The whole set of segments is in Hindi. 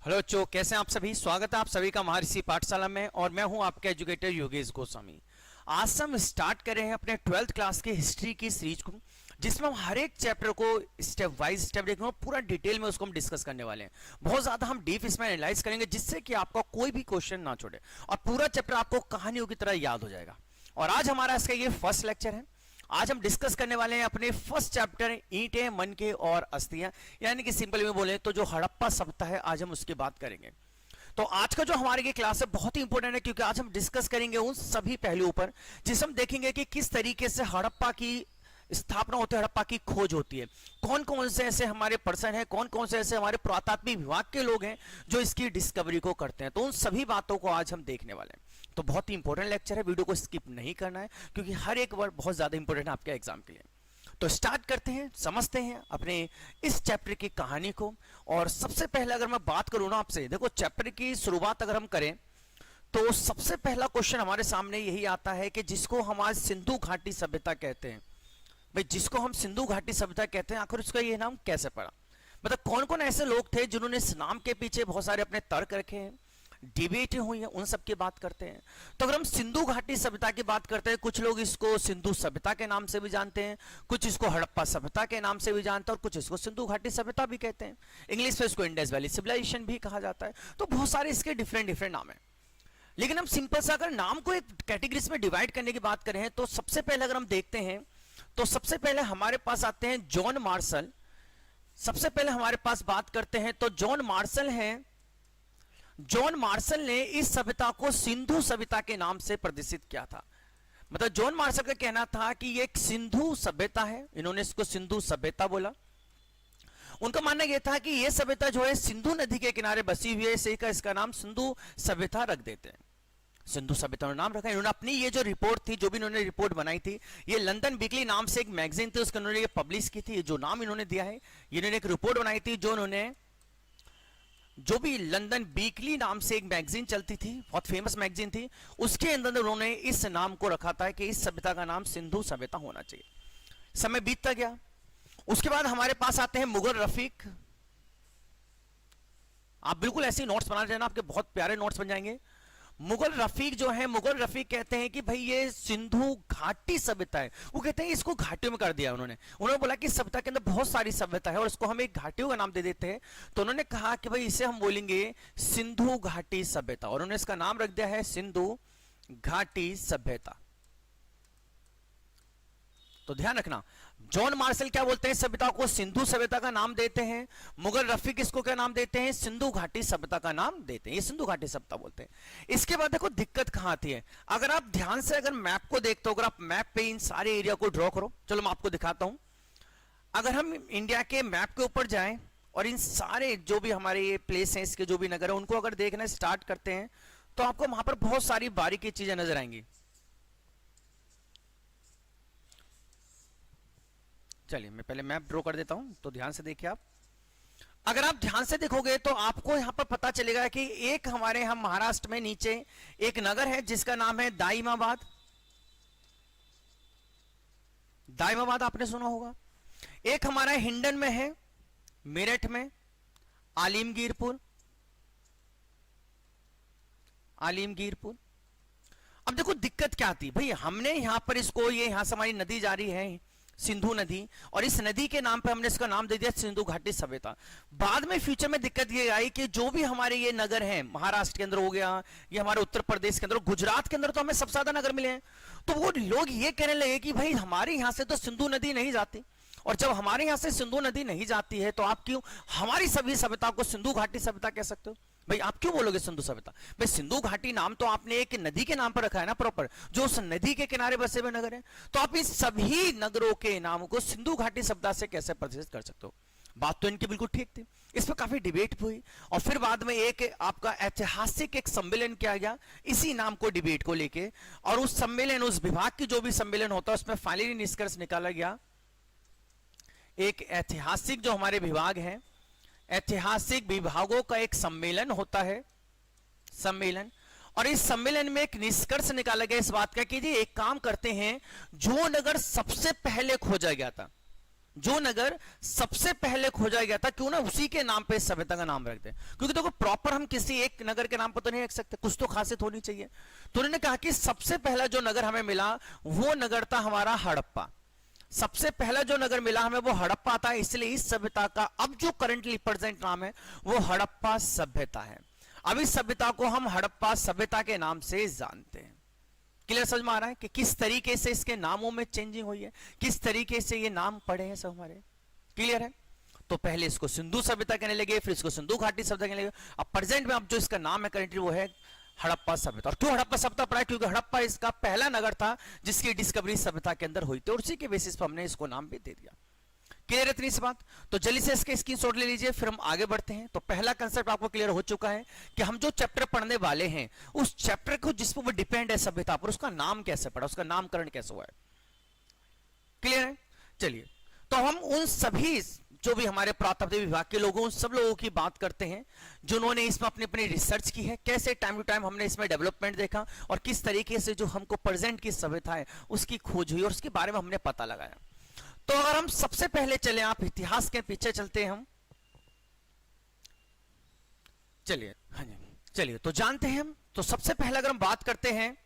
हेलो बच्चों, कैसे हैं आप सभी। स्वागत है आप सभी का महर्षि पाठशाला में और मैं हूं आपके एजुकेटर योगेश गोस्वामी। आज से हम स्टार्ट कर रहे हैं अपने 12th क्लास के हिस्ट्री की सीरीज को, जिसमें हम हर एक चैप्टर को स्टेप वाइज स्टेप देखेंगे, पूरा डिटेल में उसको हम डिस्कस करने वाले हैं। बहुत ज्यादा हम डीप इसमें एनालाइज करेंगे, जिससे कि आपका कोई भी क्वेश्चन ना छोड़े और पूरा चैप्टर आपको कहानियों की तरह याद हो जाएगा। और आज हमारा इसका ये फर्स्ट लेक्चर है। आज हम डिस्कस करने वाले हैं अपने फर्स्ट चैप्टर ईंटें, मनके और अस्थियां, यानी कि सिंपल में बोले तो जो हड़प्पा सभ्यता है, आज हम उसकी बात करेंगे। तो आज का जो हमारी ये क्लास है बहुत ही इंपॉर्टेंट है, क्योंकि आज हम डिस्कस करेंगे उन सभी पहलुओं पर जिसे हम देखेंगे कि किस तरीके से हड़प्पा की स्थापना होती है, हड़प्पा की खोज होती है, कौन कौन से ऐसे हमारे पर्सन हैं, कौन कौन से ऐसे हमारे पुरातात्विक विभाग के लोग हैं जो इसकी डिस्कवरी को करते हैं। तो उन सभी बातों को आज हम देखने वाले हैं। तो बहुत ही इंपॉर्टेंट लेक्चर है, वीडियो को स्किप नहीं करना है, क्योंकि हर एक वर्ड बहुत ज्यादा इंपॉर्टेंट है आपके एग्जाम के लिए। तो स्टार्ट करते हैं, समझते हैं अपने इस चैप्टर की कहानी को। और सबसे पहले अगर मैं बात करूं ना आपसे, देखो चैप्टर की शुरुआत अगर हम करें तो सबसे पहला क्वेश्चन हमारे सामने यही आता है कि जिसको हम आज सिंधु घाटी सभ्यता कहते हैं, भाई जिसको हम सिंधु घाटी सभ्यता कहते हैं, आखिर उसका ये नाम कैसे पड़ा। मतलब कौन कौन ऐसे लोग थे जिन्होंने इस नाम के पीछे बहुत सारे अपने तर्क रखे हैं, डिबेट हुई है, उन सब की बात करते हैं। तो अगर हम सिंधु घाटी सभ्यता की बात करते हैं, कुछ लोग इसको सिंधु सभ्यता के नाम से भी जानते हैं, कुछ इसको हड़प्पा सभ्यता के नाम से भी जानते हैं, और कुछ इसको सिंधु घाटी सभ्यता भी कहते हैं। इंग्लिश में इसको इंडस वैली सिविलाइजेशन भी कहा जाता है। तो बहुत सारे इसके डिफरेंट डिफरेंट नाम है। लेकिन हम सिंपल सा अगर नाम को एक कैटेगरीज में डिवाइड करने की बात करें तो सबसे पहले अगर हम देखते हैं तो सबसे पहले हमारे पास आते हैं जॉन मार्शल। सबसे पहले हमारे पास बात करते हैं तो जॉन मार्शल हैं। जॉन मार्शल ने इस सभ्यता को सिंधु सभ्यता के नाम से प्रदर्शित किया था। मतलब जॉन मार्शल का कहना था कि ये एक सिंधु सभ्यता है, इन्होंने इसको सिंधु सभ्यता बोला। उनका मानना यह था कि यह सभ्यता जो है सिंधु नदी के किनारे बसी हुई है, इसी का इसका नाम सिंधु सभ्यता रख देते हैं। सिंधु सभ्यता नाम रखा। इन्होंने अपनी ये जो रिपोर्ट थी, जो भी इन्होंने रिपोर्ट बनाई थी, ये लंदन वीकली नाम से एक मैगजीन थी, उसको इन्होंने ये पब्लिश की थी। जो नाम इन्होंने दिया है, इन्होंने एक रिपोर्ट बनाई थी, जो भी लंदन वीकली नाम से एक मैगजीन चलती थी, बहुत फेमस मैगजीन थी, उसके अंदर उन्होंने इस नाम को रखा था कि इस सभ्यता का नाम सिंधु सभ्यता होना चाहिए। समय बीतता गया। उसके बाद हमारे पास आते हैं मुगल रफीक। आप बिल्कुल ऐसे नोट्स बना लेना, आपके बहुत प्यारे नोट्स बन जाएंगे। मुगल रफीक जो है, मुगल रफीक कहते हैं कि भाई ये सिंधु घाटी सभ्यता है। वो कहते हैं इसको घाटियों में कर दिया उन्होंने बोला कि सभ्यता के अंदर बहुत सारी सभ्यता है और इसको हम एक घाटियों का नाम दे देते हैं। तो उन्होंने कहा कि भाई इसे हम बोलेंगे सिंधु घाटी सभ्यता, और उन्होंने इसका नाम रख दिया है सिंधु घाटी सभ्यता। तो ध्यान रखना, जॉन मार्शल क्या बोलते हैं, सभ्यता को सिंधु सभ्यता का नाम देते हैं। मुगल रफीक इसको क्या नाम देते हैं, सिंधु घाटी सभ्यता का नाम देते हैं। ये सिंधु घाटी सभ्यता बोलते हैं। इसके बाद देखो दिक्कत कहां आती है। अगर आप ध्यान से अगर मैप को देखते हो, अगर आप मैप पे इन सारे एरिया को ड्रॉ करो, चलो मैं आपको दिखाता हूं। अगर हम इंडिया के मैप के ऊपर जाएं और इन सारे जो भी हमारे ये प्लेस हैं, इसके जो भी नगर है, उनको अगर देखना स्टार्ट करते हैं तो आपको वहां पर बहुत सारी बारीकी चीजें नजर आएंगी। चलिए मैं पहले मैप ड्रॉ कर देता हूं, तो ध्यान से देखिए आप। अगर आप ध्यान से देखोगे तो आपको यहां पर पता चलेगा कि एक हमारे हम महाराष्ट्र में नीचे एक नगर है जिसका नाम है दाइमाबाद। दाइमाबाद आपने सुना होगा। एक हमारा हिंडन में है, मेरठ में आलिमगीरपुर। आलिमगीरपुर। अब देखो दिक्कत क्या आती, भाई हमने यहां पर इसको, ये यहां से हमारी नदी जा रही है सिंधु नदी, और इस नदी के नाम पे हमने इसका नाम दे दिया सिंधु घाटी सभ्यता। बाद में फ्यूचर में दिक्कत ये आई कि जो भी हमारे ये नगर हैं, महाराष्ट्र के अंदर हो गया, ये हमारे उत्तर प्रदेश के अंदर, गुजरात के अंदर तो हमें सबसे ज्यादा नगर मिले हैं। तो वो लोग ये कहने लगे कि भाई हमारे यहां से तो सिंधु नदी नहीं जाती, और जब हमारे यहां से सिंधु नदी नहीं जाती है तो आप क्यों हमारी सभी सभ्यता को सिंधु घाटी सभ्यता कह सकते हो। भाई आप क्यों बोलोगे सिंधु सभ्यता। भाई सिंधु घाटी नाम तो आपने एक नदी के नाम पर रखा है ना, प्रॉपर, जो उस नदी के किनारे बसे हुए नगर हैं। तो आप इस सभी नगरों के नाम को सिंधु घाटी सभ्यता से कैसे प्रदर्शित कर सकते हो। बात तो इनकी बिल्कुल ठीक थी। इस पर काफी डिबेट हुई, और फिर बाद में एक आपका ऐतिहासिक एक सम्मेलन किया गया इसी नाम को, डिबेट को लेके। और उस सम्मेलन, उस विभाग की जो भी सम्मेलन होता है, उसमें फाइनली निष्कर्ष निकाला गया। एक ऐतिहासिक जो हमारे विभाग हैं, ऐतिहासिक विभागों का एक सम्मेलन होता है, सम्मेलन। और इस सम्मेलन में एक निष्कर्ष निकाला गया इस बात का कि जी एक काम करते हैं, जो नगर सबसे पहले खोजा गया था, जो नगर सबसे पहले खोजा गया था, क्यों ना उसी के नाम पे सभ्यता का नाम रख दे, क्योंकि देखो प्रॉपर हम किसी एक नगर के नाम पर तो नहीं रख सकते, कुछ तो खासियत होनी चाहिए। तो उन्होंने कहा कि सबसे पहला जो नगर हमें मिला वो नगर था हमारा हड़प्पा। सबसे पहला जो नगर मिला हमें वो हड़प्पा था, इसलिए इस सभ्यता का अब जो करंटली प्रेजेंट नाम है वो हड़प्पा सभ्यता है। अब इस सभ्यता को हम हड़प्पा सभ्यता के नाम से जानते हैं। क्लियर समझ में आ रहा है कि किस तरीके से इसके नामों में चेंजिंग हुई है, किस तरीके से ये नाम पड़े हैं सब हमारे। क्लियर है? तो पहले इसको सिंधु सभ्यता कहने लगे, फिर इसको सिंधु घाटी सभ्यता कहने लगे। अब प्रेजेंट में अब जो इसका नाम है करंटली वो है हड़प्पा सभ्यता। और क्यों हड़प्पा सभ्यता पड़ा? क्योंकि हड़प्पा इसका पहला नगर था जिसकी डिस्कवरी सभ्यता के अंदर हुई थी, और उसी के बेसिस पर हमने इसको नाम भी दे दिया। क्लियर है इतनी सी बात? तो जल्दी से इसके स्क्रीनशॉट ले लीजिए, फिर हम आगे बढ़ते हैं। तो पहला कंसेप्ट आपको क्लियर हो चुका है कि हम जो चैप्टर पढ़ने वाले हैं उस चैप्टर को जिस पर वो डिपेंड है सभ्यता पर, उसका नाम कैसे पड़ा, उसका नामकरण कैसे हुआ है। क्लियर है? चलिए, तो हम उन सभी जो भी हमारे पुरातत्व विभाग के लोगों उन सब लोगों की बात करते हैं जिन्होंने इसमें अपनी अपनी रिसर्च की है, कैसे टाइम टू टाइम हमने इसमें डेवलपमेंट देखा और किस तरीके से जो हमको प्रेजेंट की सभ्यता है उसकी खोज हुई और उसके बारे में हमने पता लगाया। तो अगर हम सबसे पहले चले, आप इतिहास के पीछे चलते हैं हम, चलिए। हाँ जी, चलिए तो जानते हैं हम। तो सबसे पहले अगर हम बात करते हैं,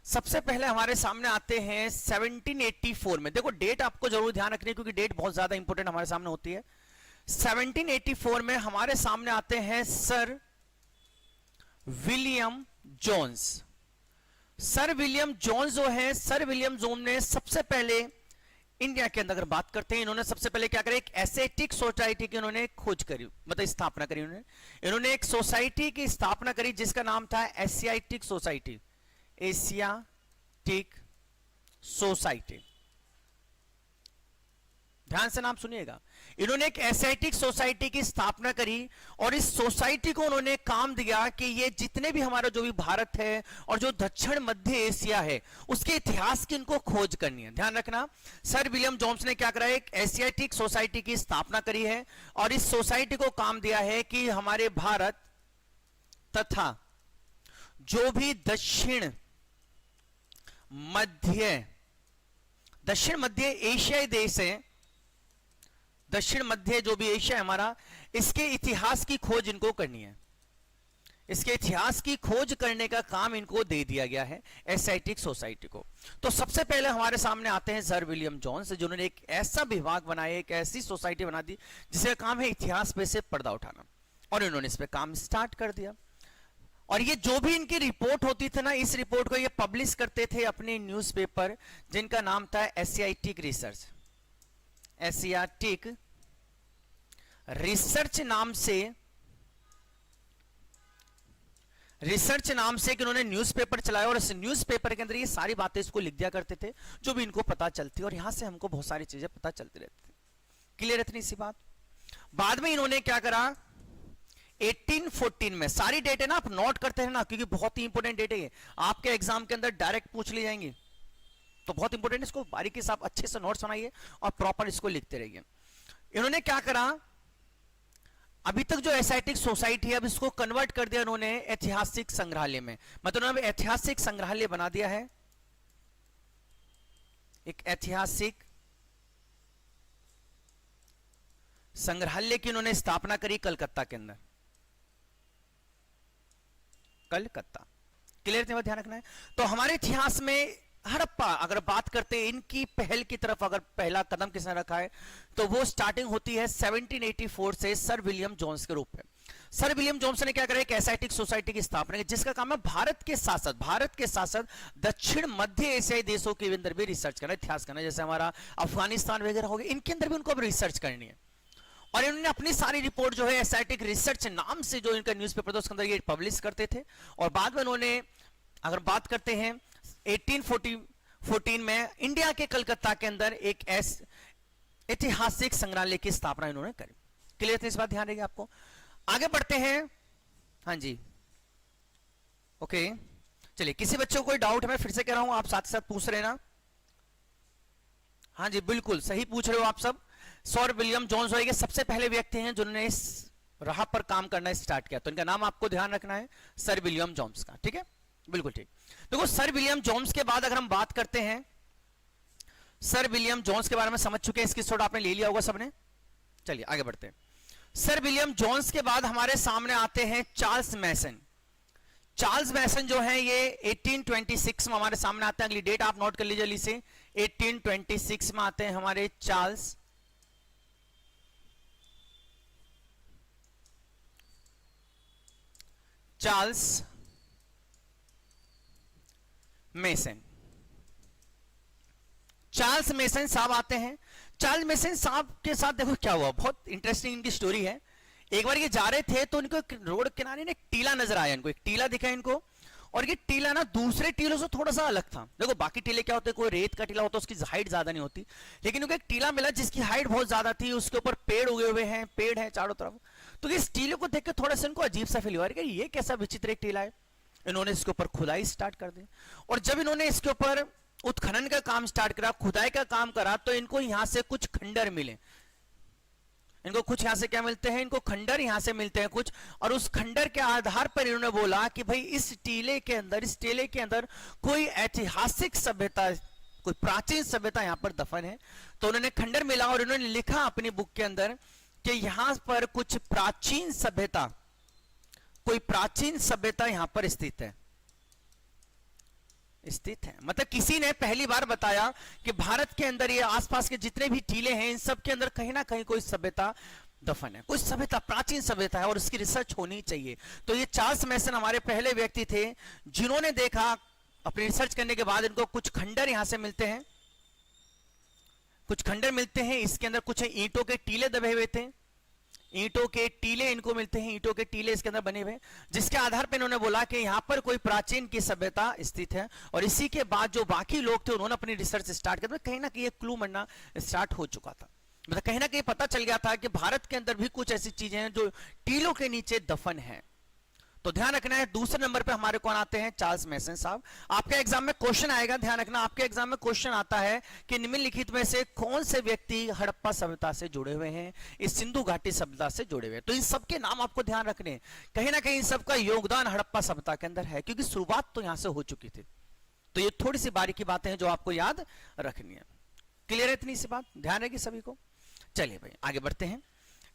सबसे पहले हमारे सामने आते हैं 1784 में। देखो डेट आपको जरूर ध्यान रखनी है क्योंकि डेट बहुत ज्यादा इंपॉर्टेंट हमारे सामने होती है। 1784 में हमारे सामने आते हैं sir William Jones. Sir William Jones जो है, सर विलियम जोन्स ने सबसे पहले इंडिया के अंदर अगर बात करते हैं, इन्होंने सबसे पहले क्या करा, एक एशियाटिक सोसाइटी की इन्होंने खोज करी, मतलब स्थापना करी। इन्होंने एक सोसाइटी की स्थापना करी जिसका नाम था एशियाटिक सोसाइटी, एशियाटिक सोसाइटी। ध्यान से नाम सुनिएगा। इन्होंने एक एशियाटिक सोसाइटी की स्थापना करी और इस सोसाइटी को उन्होंने काम दिया कि ये जितने भी हमारा जो भी भारत है और जो दक्षिण मध्य एशिया है उसके इतिहास की इनको खोज करनी है। ध्यान रखना, सर विलियम जोन्स ने क्या करा, एक एशियाटिक सोसाइटी की स्थापना करी है और इस सोसाइटी को काम दिया है कि हमारे भारत तथा जो भी दक्षिण मध्य एशियाई देश है, दक्षिण मध्य जो भी एशिया है हमारा, इसके इतिहास की खोज इनको करनी है। इसके इतिहास की खोज करने का काम इनको दे दिया गया है एशियाटिक सोसाइटी को। तो सबसे पहले हमारे सामने आते हैं सर विलियम जोन्स, जिन्होंने एक ऐसा विभाग बनाया, एक ऐसी सोसाइटी बना दी जिसका काम है इतिहास पे से पर्दा उठाना, और इन्होंने इस पे काम स्टार्ट कर दिया। और ये जो भी इनकी रिपोर्ट होती थी ना, इस रिपोर्ट को ये पब्लिश करते थे अपने न्यूज़पेपर जिनका नाम था एशियाटिक रिसर्च। एशियाटिक रिसर्च नाम से कि उन्होंने न्यूज़पेपर चलाया और इस न्यूज़पेपर के अंदर ये सारी बातें इसको लिख दिया करते थे जो भी इनको पता चलती, और यहां से हमको बहुत सारी चीजें पता चलती रहती थी। क्लियर इतनी सी बात? बाद में इन्होंने क्या करा, 1814 में, सारी डेट है ना आप नोट करते हैं ना क्योंकि बहुत ही इंपॉर्टेंट डेट है ये, आपके एग्जाम के अंदर डायरेक्ट पूछ ली जाएंगी, तो बहुत इंपॉर्टेंट, इसको बारीकी से आप अच्छे से नोट्स बनाइए और प्रॉपर इसको लिखते रहिए। इन्होंने क्या करा, अभी तक जो एशियाटिक सोसाइटी है अब इसको कन्वर्ट कर दिया इन्होंने ऐतिहासिक संग्रहालय में, मतलब ऐतिहासिक संग्रहालय बना दिया है। एक ऐतिहासिक संग्रहालय की इन्होंने स्थापना करी कलकत्ता के अंदर, कलकत्ता। क्लियर थे, ध्यान रखना है। तो हमारे इतिहास में हड़प्पा अगर बात करते हैं, इनकी पहल की तरफ अगर पहला कदम किसने रखा है तो वो स्टार्टिंग होती है 1784 से सर विलियम जोन्स के रूप में। सर विलियम जोन्स ने क्या करा, एक एशियाटिक सोसाइटी की स्थापना की जिसका काम है भारत के साथ साथ दक्षिण मध्य एशियाई देशों के अंदर भी रिसर्च करना, इतिहास करना, जैसे हमारा अफगानिस्तान वगैरह हो गया, इनके अंदर भी उनको अब रिसर्च करनी है। और इन्होंने अपनी सारी रिपोर्ट जो है एशियाटिक रिसर्च नाम से जो इनका न्यूज़पेपर था उसके अंदर ये पब्लिश करते थे। और बाद में उन्होंने अगर बात करते हैं 1814 में इंडिया के कलकत्ता के अंदर एक ऐतिहासिक संग्रहालय की स्थापना इन्होंने करी। क्लियर थे, इस बात ध्यान रखिए आपको। आगे बढ़ते हैं। हाँ जी, ओके, चलिए। किसी बच्चों को कोई डाउट है, मैं फिर से कह रहा हूं, आप साथ साथ पूछ रहे ना। हाँ जी, बिल्कुल सही पूछ रहे हो आप सब। सर विलियम जोन्स होंगे सबसे पहले व्यक्ति हैं जिन्होंने इस राह पर काम करना स्टार्ट किया, तो इनका नाम आपको ध्यान रखना है, सर विलियम जोन्स का। ठीक है, बिल्कुल ठीक। देखो सर विलियम जोन्स के बाद अगर हम बात करते हैं, सर विलियम जोन्स के बारे में समझ चुके हैं, इसकी स्टोरी आपने ले लिया होगा सबने। चलिए आगे बढ़ते हैं। सर विलियम जोन्स के बाद हमारे सामने आते हैं चार्ल्स मैसन। चार्ल्स मैसन जो है ये 1826 में हमारे सामने आते हैं। अगली डेट आप नोट कर लीजिए जल्दी से, 1826 में आते हैं हमारे चार्ल्स मेसन। चार्ल्स मेसन साहब आते हैं। चार्ल्स मेसन साहब के साथ देखो क्या हुआ, बहुत इंटरेस्टिंग इनकी स्टोरी है। एक बार ये जा रहे थे तो इनको रोड किनारे एक टीला नजर आया, इनको एक टीला दिखा इनको, और ये टीला ना दूसरे टीलों से थोड़ा सा अलग था। देखो बाकी टीले क्या होते हैं, कोई रेत का टीला होता है उसकी हाइट ज्यादा नहीं होती, लेकिन इनको एक टीला मिला जिसकी हाइट बहुत ज्यादा थी, उसके ऊपर पेड़ उगे हुए हैं, पेड़ हैं चारों तरफ। तो इस टीले को देख के थोड़ा सा इनको अजीब सा फील हुआ कि ये कैसा विचित्र एक टीला है। इन्होंने इसके ऊपर खुदाई स्टार्ट कर दी, और जब इन्होंने इसके ऊपर उत्खनन का काम स्टार्ट करा, खुदाई का काम करा, तो इनको यहां से कुछ खंडर मिले। इनको कुछ यहां से क्या मिलते हैं, इनको खंडर यहां से मिलते हैं कुछ, और उस खंडर के आधार पर इन्होंने बोला कि भाई इस टीले के अंदर कोई ऐतिहासिक सभ्यता, कोई प्राचीन सभ्यता यहां पर दफन है। तो उन्होंने खंडर मिला और इन्होंने लिखा अपनी बुक के अंदर कि यहां पर कुछ प्राचीन सभ्यता, कोई प्राचीन सभ्यता यहां पर स्थित है। मतलब किसी ने पहली बार बताया कि भारत के अंदर ये आसपास के जितने भी टीले हैं इन सब के अंदर कहीं ना कहीं कोई सभ्यता दफन है, कोई सभ्यता, प्राचीन सभ्यता है, और उसकी रिसर्च होनी चाहिए। तो ये चार्ल्स मैसन हमारे पहले व्यक्ति थे जिन्होंने देखा, अपनी रिसर्च करने के बाद इनको कुछ खंडर यहां से मिलते हैं, कुछ खंडर मिलते हैं, इसके अंदर कुछ ईंटों के टीले दबे हुए थे, ईंटों के टीले इनको मिलते हैं, ईंटों के टीले इसके अंदर बने हुए, जिसके आधार पर इन्होंने बोला कि यहां पर कोई प्राचीन की सभ्यता स्थित है। और इसी के बाद जो बाकी लोग थे उन्होंने अपनी रिसर्च स्टार्ट कर, कहीं ना कहीं क्लू बनना स्टार्ट हो चुका था, मतलब कहीं ना कहीं पता चल गया था कि भारत के अंदर भी कुछ ऐसी चीजें हैं जो टीलों के नीचे दफन है। तो ध्यान रखना है। दूसरे नंबर पे हमारे कौन आते हैं, चार्ल्स मैसन साहब। आपके एग्जाम में क्वेश्चन आएगा, ध्यान रखना, आपके एग्जाम में क्वेश्चन आता है कि निम्नलिखित में से कौन से व्यक्ति हड़प्पा सभ्यता से जुड़े हुए हैं, इस सिंधु घाटी सभ्यता से जुड़े हुए हैं। तो इन सबके नाम आपको ध्यान रखने, कहीं ना कहीं इन सबका योगदान हड़प्पा सभ्यता के अंदर है, क्योंकि शुरुआत तो यहां से हो चुकी थी। तो ये थोड़ी सी बारीकी बातें हैं जो आपको याद रखनी है। क्लियर है इतनी सी बात, ध्यान रहेगी सभी को। चलिए भाई आगे बढ़ते हैं।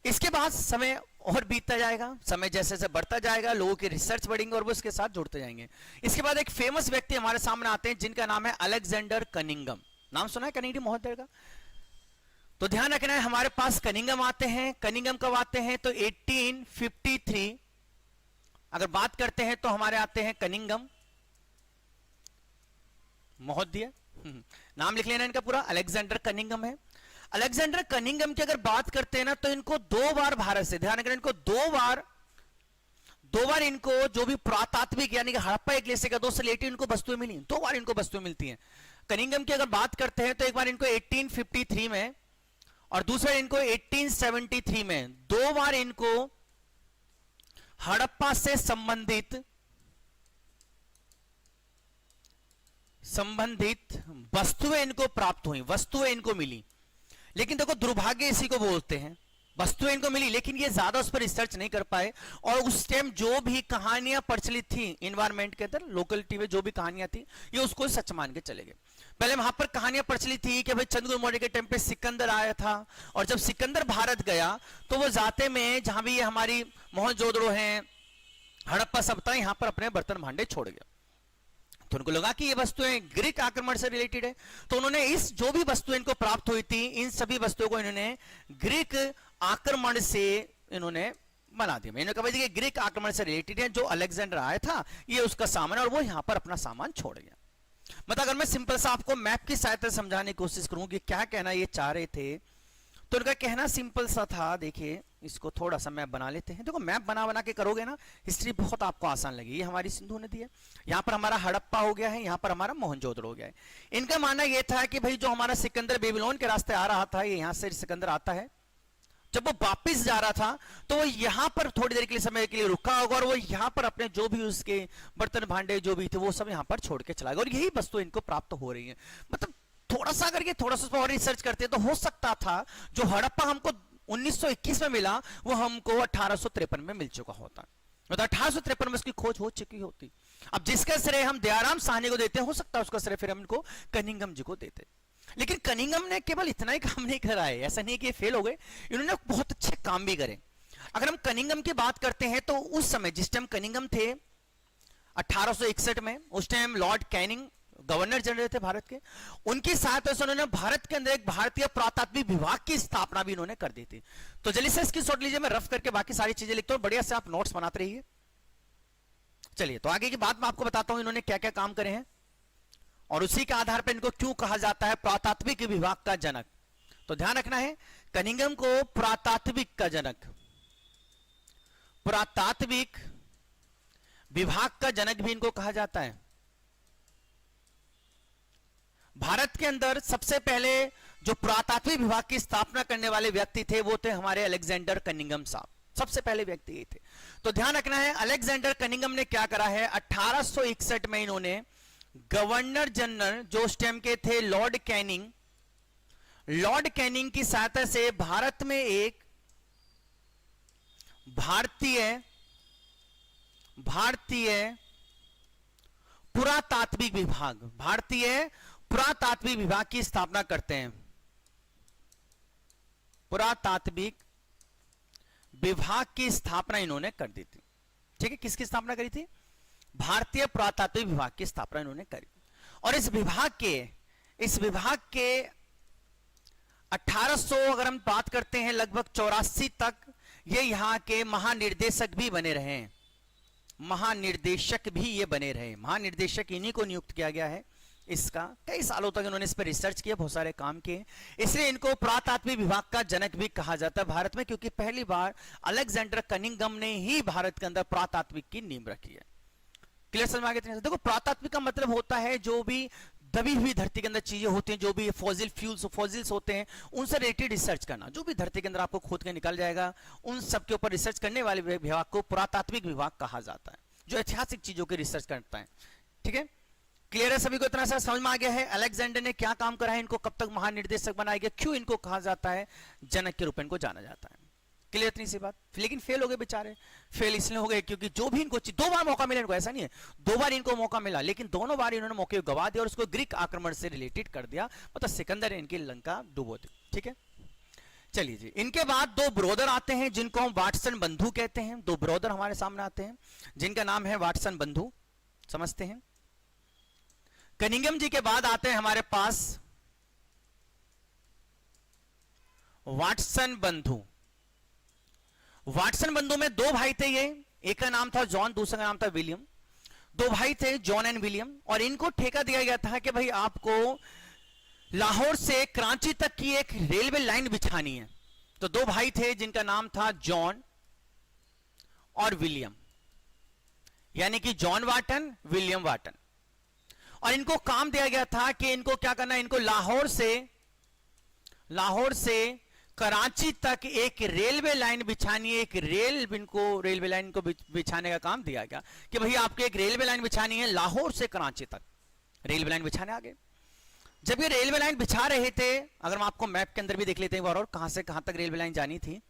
इसके बाद समय और बीतता जाएगा, समय जैसे जैसे बढ़ता जाएगा लोगों की रिसर्च बढ़ेंगे और वो इसके साथ जुड़ते जाएंगे। इसके बाद एक फेमस व्यक्ति हमारे सामने आते हैं जिनका नाम है अलेक्जेंडर कनिंघम। नाम सुना है कनिंघम महोदय का? तो ध्यान रखना है, हमारे पास कनिंघम आते हैं। कनिंघम कब आते हैं? तो 1853 अगर बात करते हैं तो हमारे आते हैं कनिंघम महोदय। नाम लिख लेना इनका पूरा, अलेक्जेंडर कनिंघम है। अलेक्जेंडर कनिंघम की अगर बात करते हैं ना तो इनको 2 बार भारत से, ध्यान रखना, इनको 2 बार इनको जो भी पुरातात्विक यानी कि हड़प्पा एक ग्लेशियर का 2 से रिलेटेड इनको वस्तुएं मिली, 2 बार इनको वस्तुएं मिलती हैं। कनिंघम की अगर बात करते हैं तो एक बार इनको 1853 में और दूसरा इनको 1873 में, 2 बार इनको हड़प्पा से संबंधित वस्तुएं इनको प्राप्त हुई, वस्तुएं इन्को मिली। लेकिन देखो दुर्भाग्य इसी को बोलते हैं, वस्तुएं इनको मिली लेकिन ये ज्यादा उस पर रिसर्च नहीं कर पाए, और उस टाइम जो भी कहानियां प्रचलित थी इन्वायरमेंट के अंदर, लोकलिटी में जो भी कहानियां थी ये उसको सच मान के चले गए। पहले वहां पर कहानियां प्रचलित थी कि भाई चंद्रगुप्त मौर्य के टाइम पे सिकंदर आया था, और जब सिकंदर भारत गया तो वो जाते में जहां भी ये हमारी मोहनजोदड़ो है, हड़प्पा सभ्यता, यहां पर अपने बर्तन भांडे छोड़ गया। तो उनको लगा कि ये वस्तुएं ग्रीक आक्रमण से रिलेटेड है, तो उन्होंने इस जो भी वस्तुएं इनको प्राप्त हुई थी इन सभी वस्तुओं को इन्होंने ग्रीक आक्रमण से इन्होंने बना दिया। इन्होंने कहा भाई ग्रीक आक्रमण से रिलेटेड है, जो अलेक्जेंडर आया था ये उसका सामान है, और वो यहां पर अपना सामान छोड़ गया। मतलब अगर मैं सिंपल सा आपको मैप की सहायता से समझाने की कोशिश करूं कि क्या कहना ये चाह रहे थे, तो उनका कहना सिंपल सा था। देखिए इसको थोड़ा सा मैप बना लेते हैं। देखो मैप बना बना के करोगे ना हिस्ट्री बहुत आपको आसान लगेगी। ये हमारी सिंधु नदी है, यहाँ पर हमारा हड़प्पा हो गया है, यहाँ पर हमारा मोहनजोदड़ो हो गया है। इनका मानना यह था कि भाई जो हमारा सिकंदर बेबीलोन के रास्ते आ रहा था, ये यहाँ से सिकंदर आता है, जब वो वापिस जा रहा था तो वो यहाँ पर थोड़ी देर के लिए समय के लिए रुका होगा, और वो यहाँ पर अपने जो भी उसके बर्तन भांडे जो भी थे वो सब यहाँ पर छोड़ के चला गया, और यही वस्तु इनको प्राप्त हो रही है। मतलब थोड़ा सा अगर ये थोड़ा सा और रिसर्च करते तो हो सकता था जो हड़प्पा हमको 1921 में मिला वो हमको 1853 में मिल चुका होता, मतलब 1853 में उसकी खोज हो चुकी होती। अब जिसका श्रेय हम दयाराम साहनी को देते हैं, हो सकता है उसका श्रेय फिर हम इनको कनिंघम जी को देते। लेकिन कनिंघम ने केवल इतना ही काम नहीं करा है, ऐसा नहीं कि फेल हो गए, इन्होंने बहुत अच्छे काम भी करे। अगर हम कनिंघम की बात करते हैं तो उस समय जिस टाइम कनिंघम थे 1861 में, उस time Lord Canning governor general थे भारत के, उनकी सहायता से उन्होंने भारत के अंदर एक भारतीय पुरातात्विक विभाग की स्थापना भी इन्होंने कर दी थी। तो जल्दी से इसकी शॉट लीजिए, मैं रफ करके बाकी सारी चीजें लिखता हूं, बढ़िया से आप नोट्स बनाते रहिए। चलिए तो आगे की बात मैं आपको बताता हूं इन्होंने क्या क्या काम करे हैं और उसी के आधार पर इनको क्यों कहा जाता है पुरातात्विक विभाग का जनक। तो ध्यान रखना है, कनिंघम को पुरातात्विक का जनक, पुरातात्विक विभाग का जनक भी इनको कहा जाता है। भारत के अंदर सबसे पहले जो पुरातात्विक विभाग की स्थापना करने वाले व्यक्ति थे वो थे हमारे अलेक्जेंडर कनिंघम साहब, सबसे पहले व्यक्ति ये थे। तो ध्यान रखना है, अलेक्जेंडर कनिंघम ने क्या करा है, 1861 में इन्होंने गवर्नर जनरल जो उस टाइम के थे लॉर्ड कैनिंग, लॉर्ड कैनिंग की सहायता से भारत में एक भारतीय पुरातात्विक विभाग, भारतीय पुरातात्विक विभाग की स्थापना करते हैं। पुरातात्विक विभाग की स्थापना इन्होंने कर दी थी। ठीक है, किसकी स्थापना करी थी, भारतीय पुरातात्विक विभाग की स्थापना इन्होंने करी। और इस विभाग के 1800 अगर हम बात करते हैं लगभग 84 तक ये यहां के महानिर्देशक भी बने रहे हैं, महानिर्देशक भी ये बने रहे। महानिर्देशक इन्हीं को नियुक्त किया गया है, इसका कई सालों तक इन्होंने इस पर रिसर्च किया, बहुत सारे काम किए, इसलिए इनको पुरातात्विक विभाग का जनक भी कहा जाता है भारत में, क्योंकि पहली बार अलेक्जेंडर कनिंघम ने ही भारत के अंदर पुरातात्विक की नींव रखी है। क्लियर समझ में आ गया? देखो पुरातात्विक का मतलब होता है जो भी दबी हुई धरती के अंदर चीजें होती हैं, जो भी फॉसिल फ्यूल्स फॉसिल्स होते हैं उनसे रिलेटेड रिसर्च करना, जो भी धरती के अंदर आपको खोद के निकल जाएगा उन सब के ऊपर रिसर्च करने वाले विभाग को पुरातात्विक विभाग कहा जाता है, जो ऐतिहासिक चीजों की रिसर्च करता है। ठीक है, क्लियर है सभी को? इतना सा समझ में आ गया है अलेक्जेंडर ने क्या काम करा है, इनको कब तक महानिर्देशक बनाया गया, क्यों इनको कहा जाता है जनक के रूप में इनको जाना जाता है। क्लियर इतनी सी बात? लेकिन फेल हो गए बेचारे, फेल इसलिए हो गए क्योंकि जो भी इनको 2 बार मौका मिला इनको, ऐसा नहीं है 2 बार इनको मौका मिला, लेकिन दोनों बार इन्होंने मौके गवा दिया और उसको ग्रीक आक्रमण से रिलेटेड कर दिया, मतलब सिकंदर ने इनकी लंका डुबो दी। ठीक है, चलिए जी। इनके बाद 2 ब्रोदर आते हैं जिनको हम वाटसन बंधु कहते हैं। 2 ब्रोदर हमारे सामने आते हैं जिनका नाम है वाटसन बंधु, समझते हैं। कनिंघम जी के बाद आते हैं हमारे पास वाटसन बंधु। वाटसन बंधु में 2 भाई थे ये, एक का नाम था जॉन, दूसरा का नाम था विलियम। 2 भाई थे जॉन एंड विलियम, और इनको ठेका दिया गया था कि भाई आपको लाहौर से कराची तक की एक रेलवे लाइन बिछानी है। तो 2 भाई थे जिनका नाम था जॉन और विलियम, यानी कि जॉन वाटन, विलियम वाटन। और इनको काम दिया गया था कि इनको क्या करना है, इनको लाहौर से कराची तक एक रेलवे लाइन बिछानी है। इनको रेलवे लाइन को बिछाने का काम दिया गया कि भाई आपको एक रेलवे लाइन बिछानी है लाहौर से कराची तक, रेलवे लाइन बिछाने आगे। जब ये रेलवे लाइन बिछा रहे थे, अगर हम आपको मैप के अंदर भी देख लेते हैं और कहां से कहां तक रेलवे लाइन जानी थी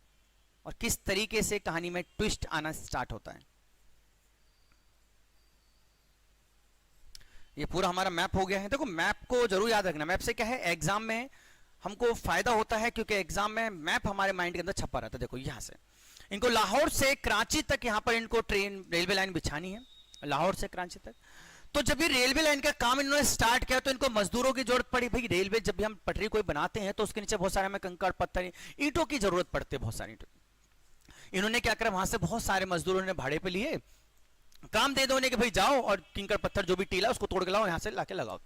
और किस तरीके से कहानी में ट्विस्ट आना स्टार्ट होता है। ये पूरा हमारा मैप हो गया है। देखो मैप को जरूर याद रखना, मैप से क्या है एग्जाम में हमको फायदा होता है, क्योंकि एग्जाम में मैप हमारे माइंड के अंदर छपा रहता है। देखो यहां से इनको लाहौर से कराची तक यहां पर इनको रेलवे लाइन बिछानी है, लाहौर से कराची तक। तो जब ये रेलवे लाइन का काम इन्होंने स्टार्ट किया तो इनको मजदूरों की जरूरत पड़ी। भाई रेलवे जब भी हम पटरी कोई बनाते हैं तो उसके नीचे बहुत सारे हमें कंकड़ पत्थर ईंटों की जरूरत पड़ती है, बहुत सारी ईंटों। इन्होंने क्या करा, वहां से बहुत सारे मजदूरों ने भाड़े पे लिए, काम दे दो उन्हें कि भाई जाओ और कंकड़ पत्थर जो भी टीला उसको तोड़ के लाओ, यहां से लाके लगाओ।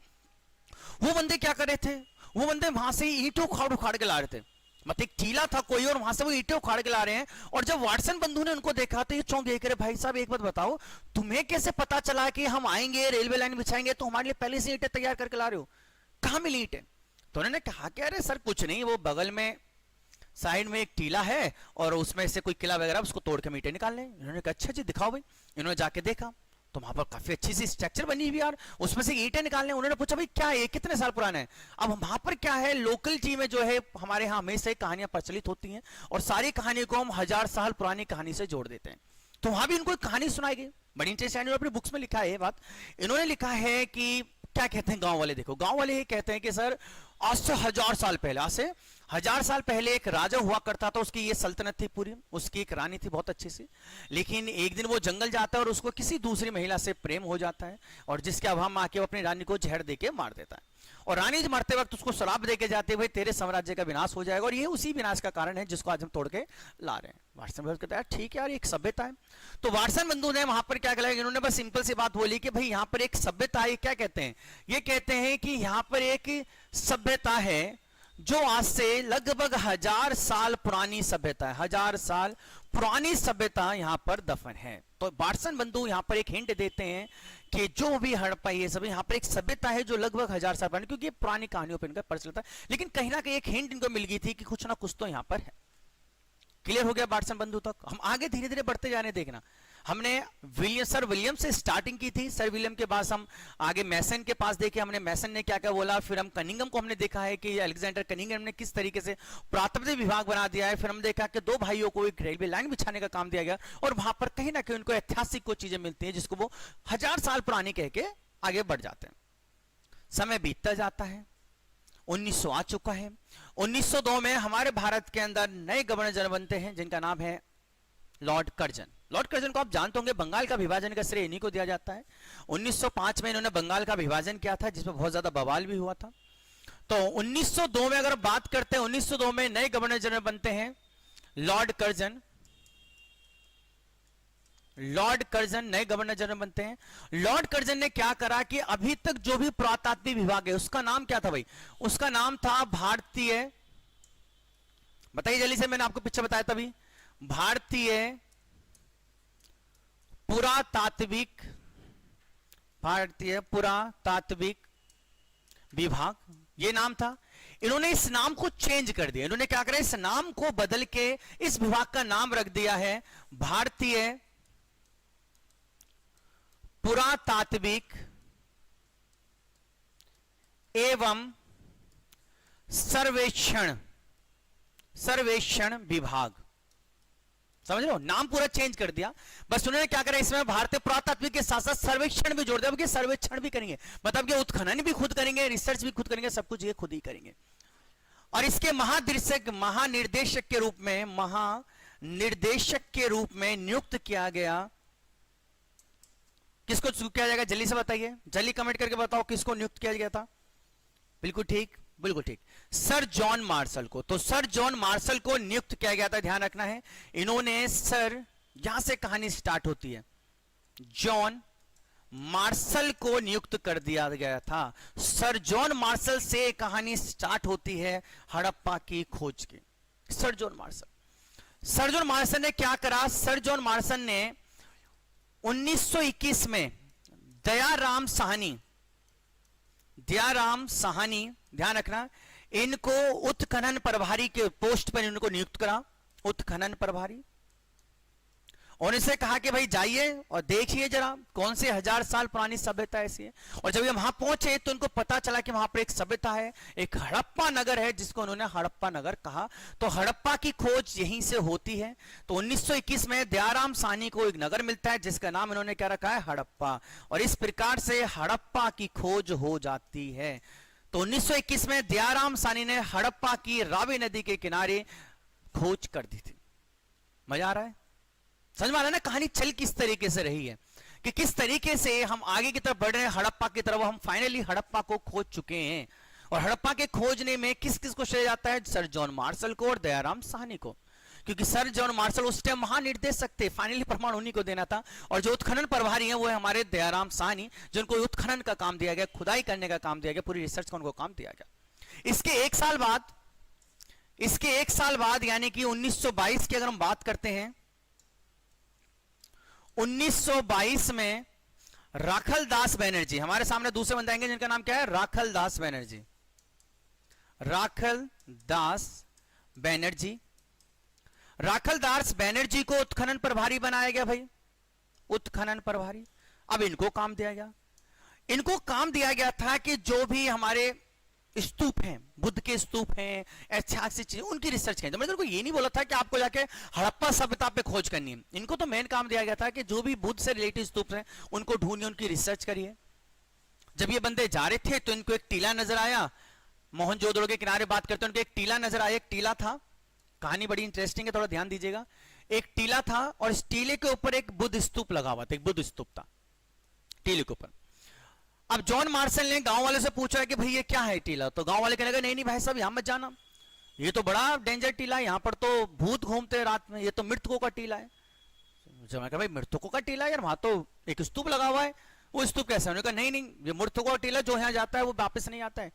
वो बंदे क्या कर रहे थे, वो बंदे वहां से ईंटों उखाड़ के ला रहे थे, मतलब एक टीला था कोई और वहां से वो ईंटें उखाड़ के ला रहे हैं। और जब वाटसन बंधु ने उनको देखा तो ये चौंक गए, करे भाई साहब एक बात बताओ, तुम्हें कैसे पता चला कि हम आएंगे रेलवे लाइन बिछाएंगे तो हमारे लिए पहले से ईंटें तैयार करके ला रहे हो, कहां मिली ईंटें? तो उन्होंने कहा कि अरे सर कुछ नहीं, वो बगल में साइड में एक टीला है और उसमें से कोई किला वगैरह उसको तोड़ के ईंटें निकाल लें। इन्होंने कहा अच्छा जी दिखाओ भाई। इन्होंने जाके देखा तो वहां पर काफी अच्छी सी स्ट्रक्चर बनी हुई यार, उसमें से ईंटें निकालने। उन्होंने पूछा भाई क्या है, कितने साल पुराना है? अब वहां पर क्या है, लोकलिटी में जो है हमारे यहाँ हमेशा ही कहानियां प्रचलित होती हैं और सारी कहानी को हम 1000 साल पुरानी कहानी से जोड़ देते हैं। तो वहां भी इनको एक कहानी सुनाई गई, बड़ी इंटरेस्टिंग, अपनी बुक्स में लिखा है ये बात। इन्होंने लिखा है कि क्या कहते हैं गांव वाले, देखो गांव वाले ये कहते हैं कि सर आज से 1000 साल पहले, आज से 1000 साल पहले एक राजा हुआ करता था, उसकी ये सल्तनत थी पूरी, उसकी एक रानी थी बहुत अच्छी सी, लेकिन एक दिन वो जंगल जाता है और उसको किसी दूसरी महिला से प्रेम हो जाता है और जिसके अभाव में आके वो अपनी रानी को जहर देके मार देता है और रानी मरते वक्त उसको श्राप देके जाते, भाई तेरे साम्राज्य का विनाश हो जाएगा और ये उसी विनाश का कारण है जिसको आज हम तोड़ के ला रहे हैं। वाटसन बंधु कहता है ठीक है यार, एक सभ्यता है। तो वाटसन बंधु ने वहां पर क्या किया, इन्होंने बस सिंपल सी बात बोली कि भाई यहाँ पर एक सभ्यता है। क्या कहते हैं, ये कहते हैं कि यहाँ पर एक सभ्यता है जो आज से लगभग 1000 साल पुरानी सभ्यता है, 1000 साल पुरानी सभ्यता यहां पर दफन है। तो वाटसन बंधु यहां पर एक हिंट देते हैं कि जो भी हड़प्पा ये सब यहां पर एक सभ्यता है जो लगभग 1000 साल पुरानी, क्योंकि ये पुरानी कहानियों पर इनका पता चलता है, लेकिन कहीं ना कहीं एक हिंट इनको मिल गई थी कि कुछ ना कुछ तो यहां पर है। क्लियर हो गया वाटसन बंधु तक? हम आगे धीरे धीरे बढ़ते जा रहे हैं। देखना, हमने सर विलियम से स्टार्टिंग की थी, सर विलियम के बाद हम आगे मैसन के पास देखे, हमने मैसन ने क्या क्या बोला, फिर हम कनिंघम को हमने देखा है कि अलेक्जेंडर कनिंघम ने किस तरीके से पुरातत्व विभाग बना दिया है, फिर हम देखा कि दो भाइयों को एक रेलवे लाइन बिछाने का काम दिया गया और वहां पर कहीं ना कहीं उनको ऐतिहासिक कुछ चीजें मिलती हैं जिसको वो 1000 साल पुरानी कह के आगे बढ़ जाते हैं। समय बीतता जाता है, 1900 आ चुका है। 1902 में हमारे भारत के अंदर नए गवर्नर जनरल बनते हैं जिनका नाम है लॉर्ड कर्जन। लॉर्ड कर्जन को आप जानते होंगे, बंगाल का विभाजन का श्रेय इन्हीं को दिया जाता है। 1905 में इन्होंने बंगाल का विभाजन किया था जिसमें बहुत ज्यादा बवाल भी हुआ था। तो 1902 में अगर बात करते हैं, 1902 में नए गवर्नर जनरल बनते हैं लॉर्ड कर्जन। लॉर्ड कर्जन नए गवर्नर जनरल बनते हैं। लॉर्ड कर्जन ने क्या करा कि अभी तक जो भी पुरातात्विक विभाग है उसका नाम क्या था भाई, उसका नाम था भारतीय, बताइए जल्दी से, मैंने आपको पीछे बताया तभी, भारतीय पुरातात्विक, भारतीय पुरातात्विक विभाग, ये नाम था। इन्होंने इस नाम को चेंज कर दिया, इन्होंने क्या करा, इस नाम को बदल के इस विभाग का नाम रख दिया है भारतीय पुरातात्विक एवं सर्वेक्षण विभाग। समझ रहे हो, नाम पूरा चेंज कर दिया, बस उन्होंने क्या करा, इसमें भारतीय पुरातात्विक के साथ साथ सर्वेक्षण भी जोड़ दिया, क्योंकि सर्वेक्षण भी करेंगे, मतलब कि उत्खनन भी खुद करेंगे, रिसर्च भी खुद करेंगे, सब कुछ ये खुद ही करेंगे। और इसके महानिर्देशक के रूप में नियुक्त किया गया, किसको किया जाएगा जल्दी से बताइए, जल्दी कमेंट करके बताओ किसको नियुक्त किया गया था। बिल्कुल ठीक, बिल्कुल ठीक, सर जॉन मार्शल को। तो सर जॉन मार्शल को नियुक्त किया गया था, ध्यान रखना है। इन्होंने सर, यहां से कहानी स्टार्ट होती है, जॉन मार्शल को नियुक्त कर दिया गया था। सर जॉन मार्शल से कहानी स्टार्ट होती है हड़प्पा की खोज की। सर जॉन मार्शल ने क्या करा, सर जॉन मार्शल ने 1921 में दयाराम साहनी, ध्यान रखना, इनको उत्खनन प्रभारी के पोस्ट पर इनको नियुक्त करा, उत्खनन प्रभारी, और इनसे कहा कि भाई जाइए और देखिए जरा कौन से 1000 साल पुरानी सभ्यता ऐसी है। और जब ये वहां पहुंचे तो इनको पता चला कि वहां पर एक सभ्यता है, एक हड़प्पा नगर है जिसको उन्होंने हड़प्पा नगर कहा। तो हड़प्पा की खोज यहीं से होती है। तो 1921 में दयाराम साहनी को एक नगर मिलता है जिसका नाम इन्होंने क्या रखा है, हड़प्पा, और इस प्रकार से हड़प्पा की खोज हो जाती है। तो 1921 में दयाराम साहनी ने हड़प्पा की रावी नदी के किनारे खोज कर दी थी। मजा आ रहा है, समझ में आ रहा है ना कहानी चल किस तरीके से रही है, कि किस तरीके से हम आगे की तरफ बढ़ रहे हैं, हड़प्पा की तरफ। हम फाइनली हड़प्पा को खोज चुके हैं, और हड़प्पा के खोजने में किस किस को श्रेय जाता है, सर जॉन मार्शल को और दयाराम साहनी को, क्योंकि सर जॉन मार्शल उस टाइम महानिर्देशक थे, फाइनली प्रमाण उन्हीं को देना था। और जो उत्खनन प्रभारी हैं वो है हमारे दयाराम साहनी, जिनको उत्खनन का काम दिया गया, खुदाई करने का काम दिया गया, पूरी रिसर्च का उनको काम दिया गया। इसके एक साल बाद यानी कि 1922 की अगर हम बात करते हैं, 1922 में राखल दास बैनर्जी, हमारे सामने दूसरे बंदे आएंगे जिनका नाम क्या है, राखल दास बैनर्जी। राखल दास बैनर्जी को उत्खनन प्रभारी बनाया गया भाई, उत्खनन प्रभारी। अब इनको काम दिया गया था कि जो भी हमारे स्तूप हैं, बुद्ध के स्तूप हैं, ऐतिहासिक चीजें, उनकी रिसर्च करें। तो मैं को ये नहीं बोला था कि आपको जाके हड़प्पा सभ्यता पे खोज करनी है, इनको तो मेन काम दिया गया था कि जो भी बुद्ध से रिलेटेड स्तूप हैं उनको ढूंढिए, उनकी रिसर्च करिए। जब ये बंदे जा रहे थे तो इनको एक टीला नजर आया, मोहनजोदड़ो के किनारे बात करते हैं, उनको एक टीला नजर आया। एक टीला था, कहानी बड़ी इंटरेस्टिंग है, थोड़ा ध्यान दीजिएगा। एक टीला था और इस टीले के ऊपर एक बुद्ध स्तूप लगा हुआ था, एक बुद्ध स्तूप था टीले के ऊपर। अब जॉन मार्शल ने गांव वाले से पूछा कि भाई ये क्या है टीला, तो गांव वाले कहने लगे नहीं नहीं भाई साहब, यहां मत जाना, ये तो बड़ा डेंजर टीला है, यहां पर तो भूत घूमते हैं रात में, ये तो मृतकों का टीला है। जब मैं कहा भाई मृतकों का टीला यार, वहां तो एक स्तूप लगा हुआ है, वो स्तूप कैसा है? उन्होंने कहा नहीं नहीं, ये मृतकों का टीला, जो यहाँ जाता है वो वापस नहीं आता है।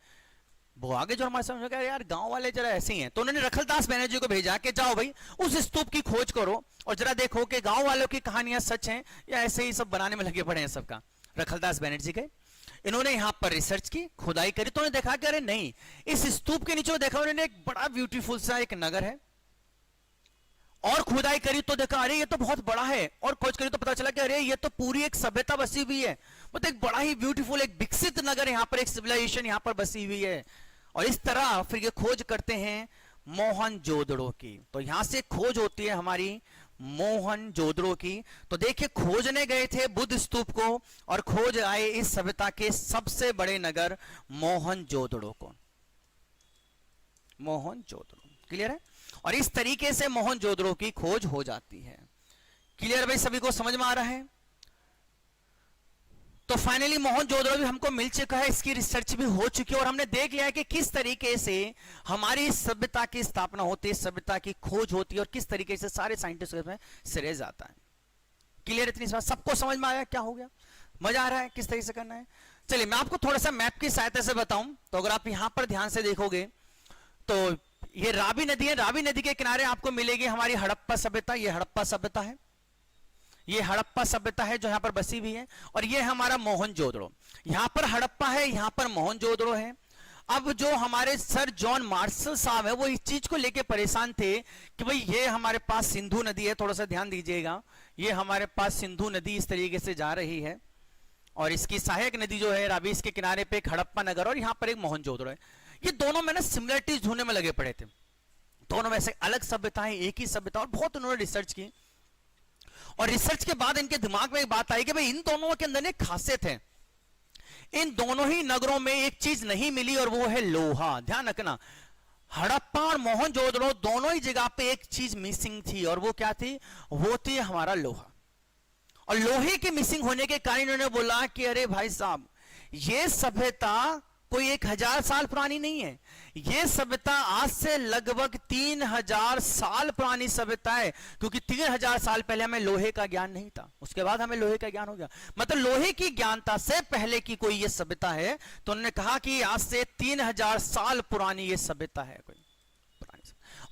वो आगे जो हमारे समझ में, यार गांव वाले जरा ऐसे ही हैं, तो उन्होंने रखलदास बनर्जी को भेजा कि जाओ भाई उस स्तूप की खोज करो और जरा देखो कि गांव वालों की कहानियां सच हैं या ऐसे ही सब बनाने में लगे पड़े हैं सबका। रखलदास बनर्जी गए, इन्होंने यहां पर रिसर्च की, खुदाई करी, तो उन्होंने देखा कि अरे नहीं, इस स्तूप के नीचे देखा उन्होंने एक बड़ा ब्यूटीफुल सा एक नगर है। और खुदाई करी तो देखा अरे ये तो बहुत बड़ा है, और खोज करी तो पता चला कि अरे ये तो पूरी एक सभ्यता बसी हुई है, मतलब एक बड़ा ही ब्यूटीफुल एक विकसित नगर यहाँ पर, एक सिविलाइजेशन यहाँ पर बसी हुई है। और इस तरह फिर ये खोज करते हैं मोहनजोदड़ो की, तो यहां से खोज होती है हमारी मोहनजोदड़ो की। तो देखिए खोजने गए थे बुद्ध स्तूप को और खोज आए इस सभ्यता के सबसे बड़े नगर मोहनजोदड़ो को। मोहनजोदड़ो क्लियर है? और इस तरीके से मोहनजोदड़ो की खोज हो जाती है। क्लियर भाई, सभी को समझ में आ रहा है? तो फाइनली मोहनजोदड़ो भी हमको मिल चुका है, इसकी रिसर्च भी हो चुकी है और हमने देख लिया है कि किस तरीके से हमारी सभ्यता की स्थापना होती है, सभ्यता की खोज होती है और किस तरीके से सारे साइंटिस्ट में श्रेय जाता है। क्लियर? इतनी बात सबको समझ में आया? क्या हो गया? मजा आ रहा है किस तरीके से करना है? चलिए मैं आपको थोड़ा सा मैप की सहायता से बताऊं, तो अगर आप यहां पर ध्यान से देखोगे तो ये रावी नदी है, रावी नदी के किनारे आपको मिलेगी हमारी हड़प्पा सभ्यता। ये हड़प्पा सभ्यता है, ये हड़प्पा सभ्यता है जो यहां पर बसी हुई है, और ये हमारा मोहनजोदड़ो। यहां पर हड़प्पा है, यहां पर मोहनजोदड़ो है। अब जो हमारे सर जॉन मार्शल साहब है वो इस चीज को लेके परेशान थे कि भाई ये हमारे पास सिंधु नदी है, थोड़ा सा ध्यान दीजिएगा, ये हमारे पास सिंधु नदी इस तरीके से जा रही है और इसकी सहायक नदी जो है रावी, इसके किनारे पे एक हड़प्पा नगर और यहां पर एक मोहनजोदड़ो है। ये दोनों में ना सिमिलरिटीज ढूंढने में लगे पड़े थे, दोनों में से अलग सभ्यताएं एक ही सभ्यता, और बहुत उन्होंने रिसर्च की और रिसर्च के बाद इनके दिमाग में एक बात आई कि भाई इन दोनों के अंदर एक खासियत है, इन दोनों ही नगरों में एक चीज नहीं मिली और वो है लोहा। ध्यान रखना, हड़प्पा और मोहनजोदड़ो दोनों ही जगह पे एक चीज मिसिंग थी और वो क्या थी? वो थी हमारा लोहा। और लोहे के मिसिंग होने के कारण इन्होंने बोला कि अरे भाई साहब ये सभ्यता कोई 1000 साल पुरानी नहीं है, यह सभ्यता आज से लगभग 3000 साल पुरानी सभ्यता है, क्योंकि 3000 साल पहले हमें लोहे का ज्ञान नहीं था, उसके बाद हमें लोहे का ज्ञान हो गया, मतलब लोहे की ज्ञानता से पहले की कोई यह सभ्यता है। तो उन्होंने कहा कि आज से 3000 साल पुरानी यह सभ्यता है कोई पुरानी,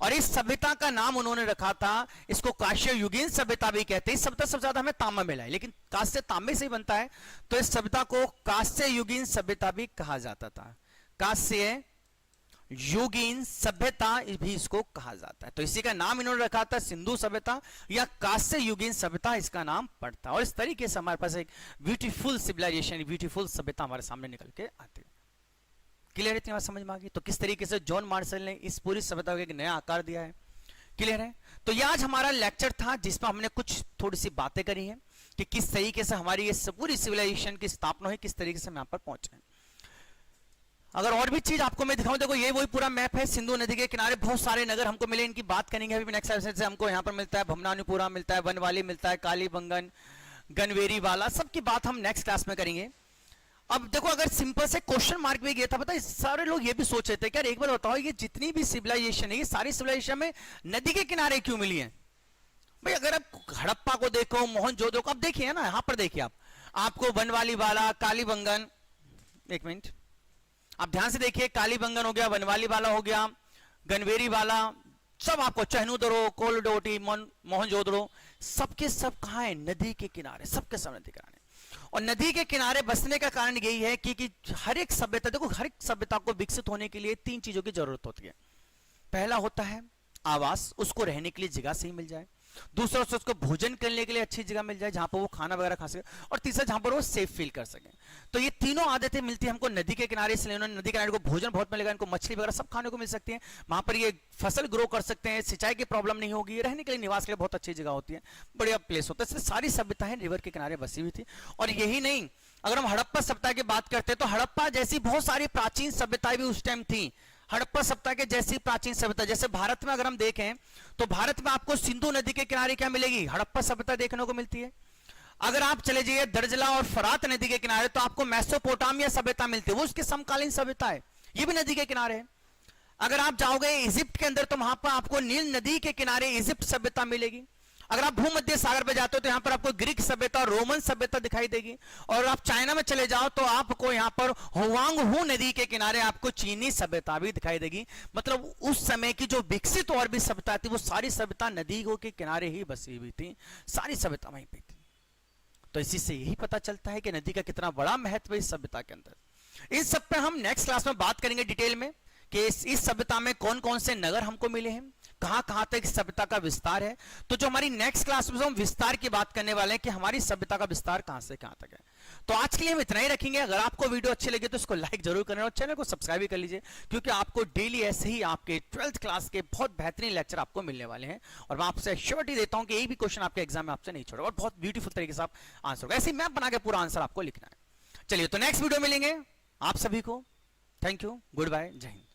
और इस सभ्यता का नाम उन्होंने रखा था, इसको कांस्य युगीन सभ्यता भी कहते हैं। इस सभ्यता सबसे ज्यादा हमें तांबा मिला है, लेकिन कांस्य तांबे से ही बनता है, तो इस सभ्यता को कांस्य युगीन सभ्यता भी कहा जाता था। कांस्य युगीन सभ्यता भी इसको कहा जाता है, तो इसी का नाम इन्होंने रखा था सिंधु सभ्यता या कांस्य युगीन सभ्यता, इसका नाम पड़ता। और इस तरीके से हमारे पास एक ब्यूटीफुल सिविलाइजेशन, ब्यूटीफुल सभ्यता हमारे सामने निकल के आती है। क्लियर है? इतनी बात समझ में आ गई? तो किस तरीके से जॉन मार्शल ने इस पूरी सभ्यता को एक नया आकार दिया है। क्लियर है? तो ये आज हमारा लेक्चर था जिसमें हमने कुछ थोड़ी सी बातें करी हैं कि किस तरीके से हमारी ये पूरी सिविलाइजेशन की स्थापना हुई, किस तरीके से हम यहां पर पहुंचे। अगर और भी चीज आपको मैं दिखाऊं, देखो ये वही पूरा मैप है, सिंधु नदी के किनारे बहुत सारे नगर हमको मिले, इनकी बात करेंगे अभी नेक्स्ट सेशन से। हमको यहाँ पर मिलता है भमनानुपुरा, मिलता है बनवाली, मिलता है कालीबंगन, गनवेरी वाला, सबकी बात हम नेक्स्ट क्लास में करेंगे। अब देखो अगर सिंपल से क्वेश्चन मार्क भी गया था, पता है सारे लोग ये भी सोच रहे थे कि यार एक बार बताओ ये जितनी भी सिविलाइजेशन है ये सारी सिविलाइजेशन में नदी के किनारे क्यों मिली है? भाई अगर आप हड़प्पा को देखो, मोहनजोदड़ो को आप देखिए ना, यहां पर देखिए आपको बनवाली वाला, कालीबंगन, एक मिनट आप ध्यान से देखिए, कालीबंगन हो गया, बनवाली वाला हो गया, गनवेरी वाला, सब आपको चहनुदरो, कोलडोटी, मोहनजोदड़ो, सबके सब कहां है? नदी के किनारे, सबके सब नदी के किनारे। और नदी के किनारे बसने का कारण यही है कि हर एक सभ्यता, देखो हर एक सभ्यता को विकसित होने के लिए 3 चीजों की जरूरत होती है। पहला होता है आवास, उसको रहने के लिए जगह सही मिल जाए। दूसरा उसको भोजन करने के लिए अच्छी जगह मिल जाए जहां पर वो खाना वगैरह खा सके, और तीसरा जहां पर वो सेफ फील कर सके। तो ये तीनों आदतें मिलती है हमको नदी के किनारे, इसलिए उन्होंने नदी के किनारे को भोजन बहुत मिलेगा, इनको मछली वगैरह सब खाने को मिल सकती है, वहां पर ये फसल ग्रो कर सकते हैं, सिंचाई की प्रॉब्लम नहीं होगी, रहने के लिए निवास के लिए बहुत अच्छी जगह होती है, बढ़िया प्लेस होता है। इसलिए सारी सभ्यताएं रिवर के किनारे बसी हुई थी। और यही नहीं, अगर हम हड़प्पा सभ्यता की बात करते हैं तो हड़प्पा जैसी बहुत सारी प्राचीन सभ्यताएं भी उस टाइम थी। हड़प्पा सभ्यता के जैसी प्राचीन सभ्यता, जैसे भारत में अगर हम देखें तो भारत में आपको सिंधु नदी के किनारे क्या मिलेगी, हड़प्पा सभ्यता देखने को मिलती है। अगर आप चले जाइए दर्जला और फरात नदी के किनारे तो आपको मेसोपोटामिया सभ्यता मिलती है, वो उसके समकालीन सभ्यता है, ये भी नदी के किनारे है। अगर आप जाओगे इजिप्ट के अंदर तो वहां पर आपको नील नदी के किनारे इजिप्ट सभ्यता मिलेगी। अगर आप भूमध्य सागर पे जाते हो तो यहां पर आपको ग्रीक सभ्यता और रोमन सभ्यता दिखाई देगी। और आप चाइना में चले जाओ तो आपको यहां पर हुआंगहू नदी के किनारे आपको चीनी सभ्यता भी दिखाई देगी। मतलब उस समय की जो विकसित और भी सभ्यता थी वो सारी सभ्यता नदियों के किनारे ही बसी हुई थी, सारी सभ्यता वहीं पे थी। तो इसी से यही पता चलता है कि नदी का कितना बड़ा महत्व है इस सभ्यता के अंदर। इस सब पे हम नेक्स्ट क्लास में बात करेंगे डिटेल में कि इस सभ्यता में कौन कौन से नगर हमको मिले हैं, कहां कहां तक सभ्यता का विस्तार है। तो जो हमारी नेक्स्ट क्लास में हम विस्तार की बात करने वाले हैं कि हमारी सभ्यता का विस्तार कहां से कहां तक है। तो आज के लिए हम इतना ही रखेंगे। अगर आपको वीडियो अच्छी लगे तो इसको लाइक जरूर करें और चैनल को सब्सक्राइब भी कर लीजिए, क्योंकि आपको डेली ऐसे ही आपके 12th क्लास के बहुत बेहतरीन लेक्चर आपको मिलने वाले हैं। और मैं आपसे श्योरिटी देता हूं कि एक भी क्वेश्चन आपके एग्जाम में आपसे नहीं छोड़ेगा और बहुत ब्यूटीफुल तरीके से आप आंसर होगा। ऐसे मैप बना के पूरा आंसर आपको लिखना है। चलिए तो नेक्स्ट वीडियो मिलेंगे आप सभी को। थैंक यू, गुड बाय, जय हिंद।